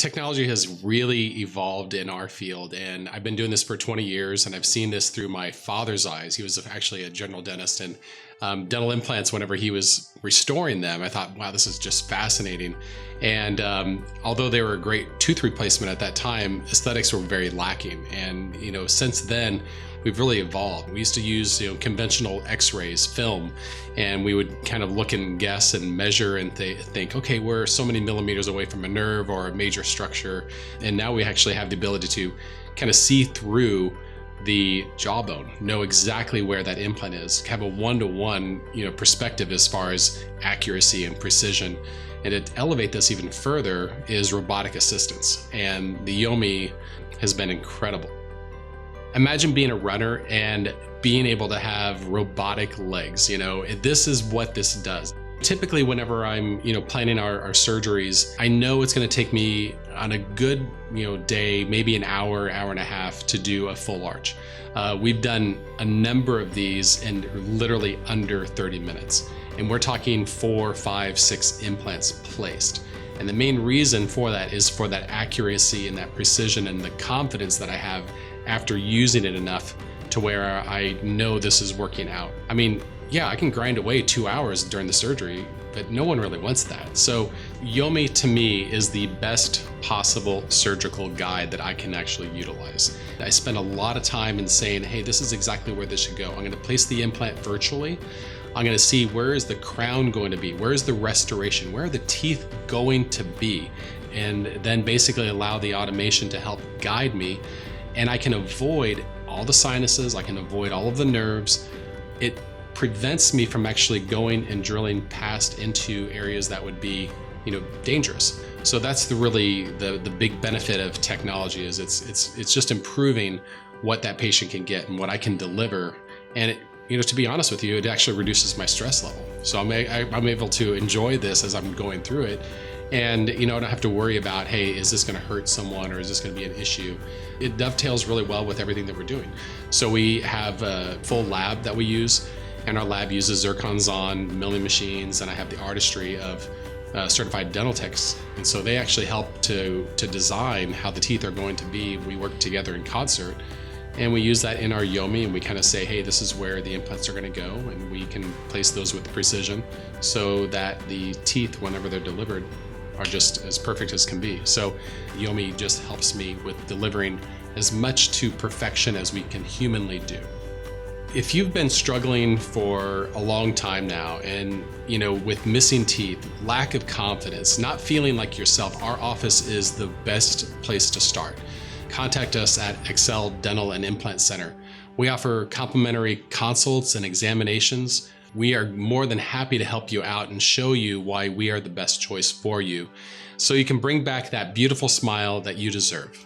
Technology has really evolved in our field, and I've been doing this for 20 years, and I've seen this through my father's eyes. He was actually a general dentist, and dental implants, whenever he was restoring them, I thought, wow, this is just fascinating. And although they were a great tooth replacement at that time, aesthetics were very lacking. And since then, we've really evolved. We used to use conventional X-rays, film, and we would kind of look and guess and measure and think, okay, we're so many millimeters away from a nerve or a major structure. And now we actually have the ability to kind of see through the jawbone, know exactly where that implant is, have a one-to-one perspective as far as accuracy and precision. And to elevate this even further is robotic assistance. And the Yomi has been incredible. Imagine being a runner and being able to have robotic legs. This is what this does. Typically, whenever I'm, planning our surgeries, I know it's going to take me on a good, day, maybe an hour, hour and a half to do a full arch. We've done a number of these in literally under 30 minutes. And we're talking 4, 5, 6 implants placed. And the main reason for that is for that accuracy and that precision and the confidence that I have after using it enough to where I know this is working out. I mean, yeah, I can grind away 2 hours during the surgery, but no one really wants that. So Yomi to me is the best possible surgical guide that I can actually utilize. I spend a lot of time in saying, hey, this is exactly where this should go. I'm going to place the implant virtually. I'm going to see where is the crown going to be? Where is the restoration? Where are the teeth going to be? And then basically allow the automation to help guide me. And I can avoid all the sinuses. I can avoid all of the nerves. It prevents me from actually going and drilling past into areas that would be, dangerous. So that's the big benefit of technology is it's just improving what that patient can get and what I can deliver. And to be honest with you, it actually reduces my stress level. So I'm able to enjoy this as I'm going through it. And I don't have to worry about, hey, is this going to hurt someone or is this going to be an issue? It dovetails really well with everything that we're doing. So we have a full lab that we use, and our lab uses zircons on milling machines, and I have the artistry of certified dental techs. And so they actually help to design how the teeth are going to be. We work together in concert. And we use that in our Yomi, and we kind of say, hey, this is where the implants are going to go, and we can place those with precision so that the teeth, whenever they're delivered, are just as perfect as can be. So Yomi just helps me with delivering as much to perfection as we can humanly do. If you've been struggling for a long time now and, with missing teeth, lack of confidence, not feeling like yourself, our office is the best place to start. Contact us at Excel Dental and Implant Center. We offer complimentary consults and examinations. We are more than happy to help you out and show you why we are the best choice for you, so you can bring back that beautiful smile that you deserve.